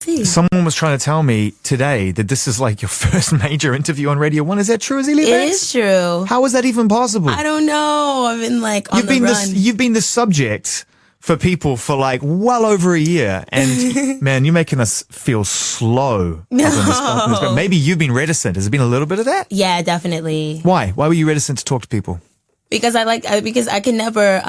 see. Someone was trying to tell me today that this is like your first major interview on Radio 1. Is that true, Azealia Banks? It is true. How is that even possible? I don't know. I've been like on the run. You've been the subject for people for like well over a year, and man, you're making us feel slow. No. But maybe you've been reticent. Has there been a little bit of that? Yeah, definitely. Why? Why were you reticent to talk to people? Because I can never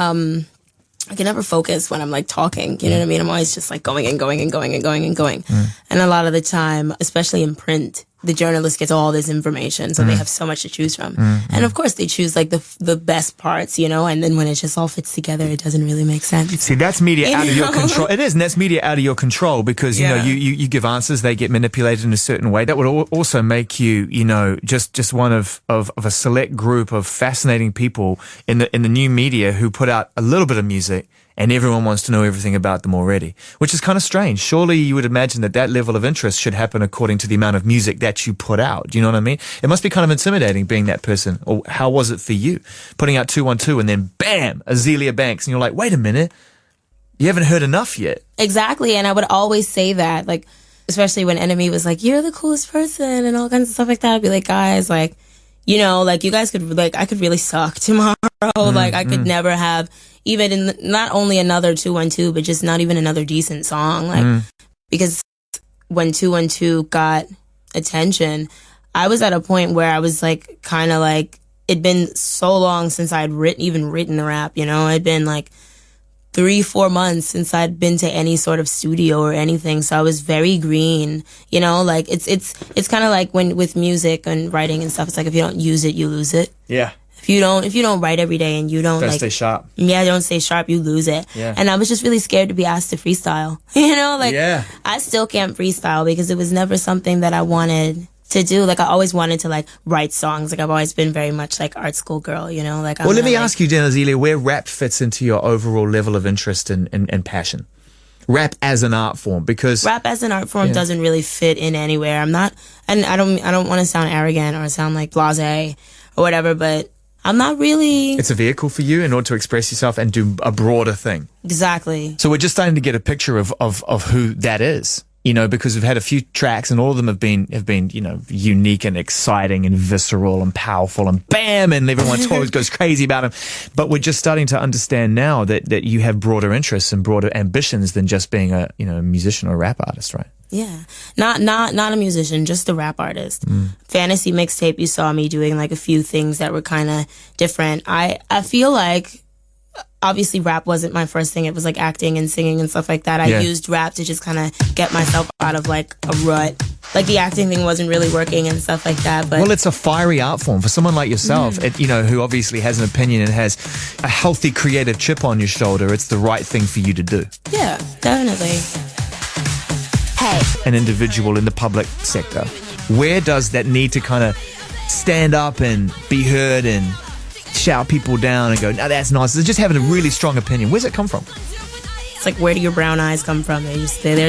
focus when I'm like talking. You know what I mean? I'm always just like going and going and going and going and going. And a lot of the time, especially in print, the journalist gets all this information, so they have so much to choose from. And of course, they choose like the best parts, you know. And then when it just all fits together, it doesn't really make sense. See, that's media out of your control. It is, and that's media out of your control because you know you give answers, they get manipulated in a certain way. That would also make you, you know, just one of a select group of fascinating people in the new media who put out a little bit of music. And everyone wants to know everything about them already, which is kind of strange. Surely you would imagine that level of interest should happen according to the amount of music that you put out. Do you know what I mean? It must be kind of intimidating being that person. Or how was it for you? Putting out 212 and then bam, Azealia Banks. And you're like, wait a minute, you haven't heard enough yet. Exactly. And I would always say that, like, especially when Enemy was like, you're the coolest person and all kinds of stuff like that. I'd be like, guys, like, you know, like you guys could, like, I could really suck tomorrow. Like I could never have even in not only another 212, but just not even another decent song. Like, because when 212 got attention, I was at a point where I was like, kind of like, it'd been so long since I'd written a rap, you know, it'd been like 3-4 months since I'd been to any sort of studio or anything. So I was very green, you know, like it's kind of like when with music and writing and stuff, it's like, if you don't use it, you lose it. Yeah. If you don't write every day and you don't like stay sharp. Yeah, don't stay sharp, you lose it. Yeah. And I was just really scared to be asked to freestyle. You know, like I still can't freestyle because it was never something that I wanted to do. Like I always wanted to like write songs. Like I've always been very much like art school girl, you know, like let me ask you then, Azealia, where rap fits into your overall level of interest and passion. Rap as an art form, because rap as an art form doesn't really fit in anywhere. I'm not, and I don't want to sound arrogant or sound like blasé or whatever, but I'm not really. It's a vehicle for you in order to express yourself and do a broader thing. Exactly. So we're just starting to get a picture of who that is, you know, because we've had a few tracks and all of them have been, you know, unique and exciting and visceral and powerful and bam, and everyone always goes crazy about them. But we're just starting to understand now that you have broader interests and broader ambitions than just being a, you know, a musician or a rap artist, right? Yeah. Not a musician, just a rap artist. Fantasy Mixtape, you saw me doing like a few things that were kind of different. I feel like obviously rap wasn't my first thing. It was like acting and singing and stuff like that. I used rap to just kind of get myself out of like a rut. Like the acting thing wasn't really working and stuff like that. But well, it's a fiery art form for someone like yourself, you know, who obviously has an opinion and has a healthy creative chip on your shoulder. It's the right thing for you to do. Yeah, definitely. Hey. An individual in the public sector, where does that need to kind of stand up and be heard and shout people down and go, no, that's nice? It's just having a really strong opinion. Where's it come from? It's like, where do your brown eyes come from? They're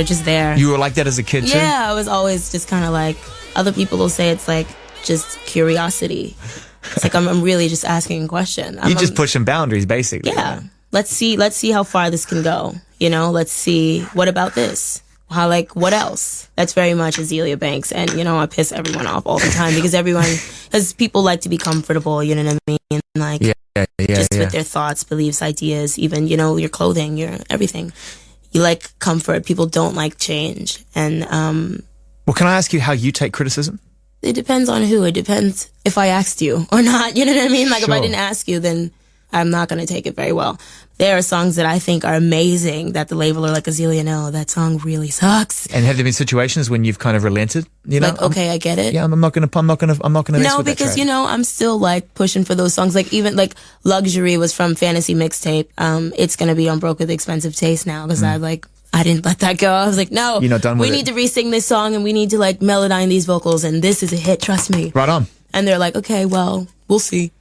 just there. You were like that as a kid too? Yeah, I was always just kind of like, other people will say it's like just curiosity. It's like I'm really just asking a question. You're just pushing boundaries, basically. Yeah. Let's see how far this can go. You know, let's see, what about this? How, like, what else? That's very much Azealia Banks. And, you know, I piss everyone off all the time because people like to be comfortable, you know what I mean? Like, with their thoughts, beliefs, ideas, even, you know, your clothing, your everything. You like comfort. People don't like change. And, well, can I ask you how you take criticism? It depends on who. It depends if I asked you or not. You know what I mean? Like, if I didn't ask you, then I'm not going to take it very well. There are songs that I think are amazing that the label are like, Azealia, no, that song really sucks. And have there been situations when you've kind of relented? You know, like, okay, I get it. Yeah, I'm not gonna mess with that. No, because you know, I'm still like pushing for those songs. Like even like Luxury was from Fantasy Mixtape. It's gonna be on Broke with Expensive Taste now because I didn't let that go. I was like, no, you're not done with we need to re-sing this song and we need to like melodyne these vocals and this is a hit. Trust me. Right on. And they're like, okay, well, we'll see.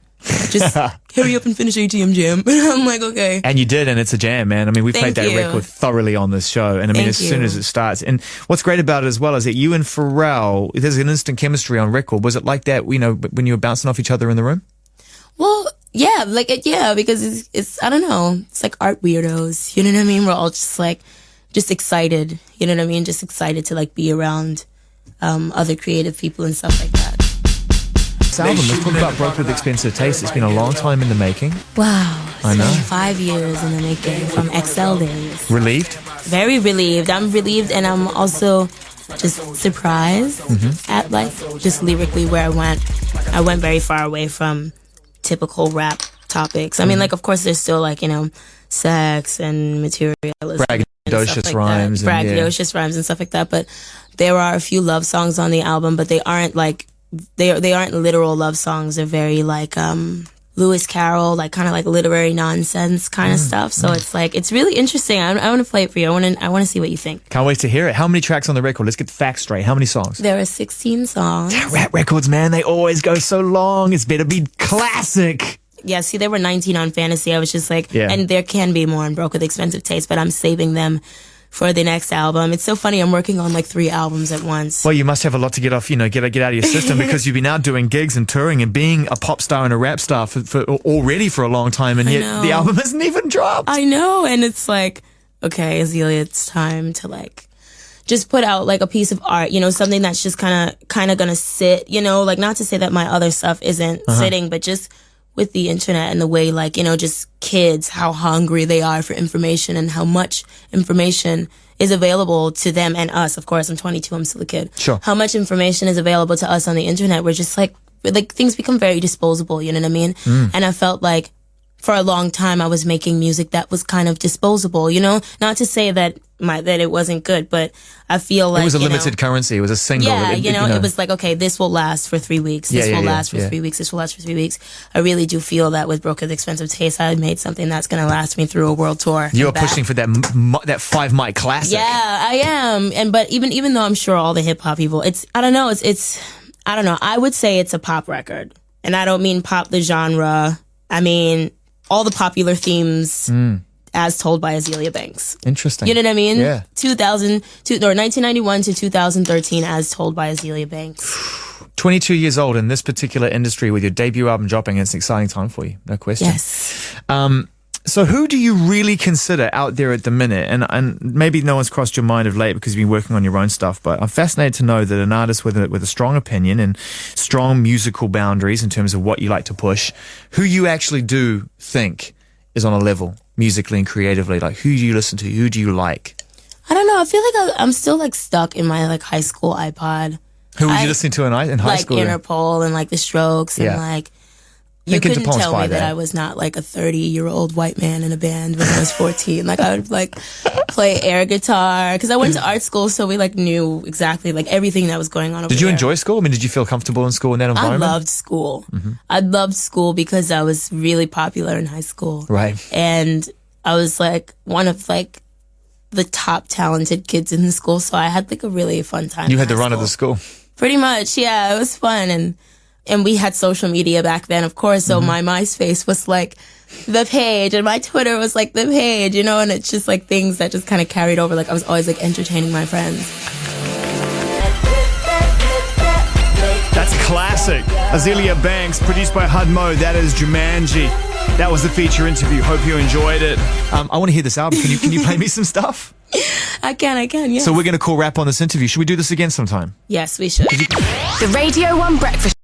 Just hurry up and finish ATM Jam. And I'm like, okay. And you did, and it's a jam, man. I mean, we played that record thoroughly on this show. And I mean, as soon as it starts. And what's great about it as well is that you and Pharrell, there's an instant chemistry on record. Was it like that, you know, when you were bouncing off each other in the room? Well, yeah, like, yeah, because it's I don't know, it's like art weirdos. You know what I mean? We're all just like just excited. You know what I mean? Just excited to like be around other creative people and stuff like that. This album, let's talk about Broke with Expensive Taste. It's been a long time in the making. Wow. I know. 5 years in the making from XL days. Relieved? Very relieved. I'm relieved, and I'm also just surprised at like just lyrically where I went. I went very far away from typical rap topics. I mean, like, of course, there's still like, you know, sex and materialism. Braggadocious rhymes. Braggadocious rhymes and stuff like that. But there are a few love songs on the album, but they aren't like, they aren't literal love songs. They're very like, Lewis Carroll, like kind of like literary nonsense kind of stuff. So it's like, it's really interesting. I want to play it for you. I want to see what you think. Can't wait to hear it. How many tracks on the record? Let's get the facts straight. How many songs? There are 16 songs. Rap records, man, they always go so long. It's better be classic. Yeah, see, there were 19 on Fantasy. I was just like, and there can be more on Broke with Expensive Taste, but I'm saving them for the next album. It's so funny. I'm working on like 3 albums at once. Well, you must have a lot to get off, you know, get out of your system because you've been out doing gigs and touring and being a pop star and a rap star for already for a long time, and yet the album hasn't even dropped. I know, and it's like, okay, Azealia, it's time to like just put out like a piece of art, you know, something that's just kind of gonna sit, you know, like not to say that my other stuff isn't sitting, but just with the internet and the way, like, you know, just kids, how hungry they are for information and how much information is available to them and us. Of course, I'm 22, I'm still a kid. Sure. How much information is available to us on the internet. We're just like things become very disposable, you know what I mean? And I felt like for a long time I was making music that was kind of disposable, you know? Not to say that that it wasn't good, but I feel like it was a limited currency. It was a single. Yeah, it was like, okay, this will last for 3 weeks. This will last for 3 weeks. This will last for 3 weeks. I really do feel that with Broke with Expensive Taste, I made something that's going to last me through a world tour. You're pushing for that 5 mic classic. Yeah, I am. But even though I'm sure all the hip hop people, I don't know. I would say it's a pop record, and I don't mean pop the genre. I mean all the popular themes. As told by Azealia Banks. Interesting. You know what I mean? Yeah. 1991 to 2013 as told by Azealia Banks. 22 years old in this particular industry with your debut album dropping. It's an exciting time for you. No question. Yes. So who do you really consider out there at the minute? And maybe no one's crossed your mind of late because you've been working on your own stuff, but I'm fascinated to know that an artist with a strong opinion and strong musical boundaries in terms of what you like to push, who you actually do think is on a level musically and creatively. Like, who do you listen to? Who do you like? I don't know. I feel like I'm still like stuck in my like high school iPod. Who were you listening to in high school? Like Interpol and like The Strokes and like you couldn't tell me that I was not like a 30-year-old white man in a band when I was 14. Like I would like play air guitar because I went to art school, so we like knew exactly like everything that was going on over there. Did you enjoy school? I mean, did you feel comfortable in school in that environment? I loved school. I loved school because I was really popular in high school. Right. And I was like one of like the top talented kids in the school, so I had like a really fun time. You had the run of the school. Pretty much, yeah. It was fun, and we had social media back then, of course, so my MySpace was like the page, and my Twitter was like the page, you know, and it's just like things that just kind of carried over. Like I was always like entertaining my friends. That's classic. Azealia Banks, produced by Hudmo. That is Jumanji. That was the feature interview. Hope you enjoyed it. I want to hear this album. Can you play me some stuff? I can, yes. So we're going to call wrap on this interview. Should we do this again sometime? Yes, we should. The Radio 1 Breakfast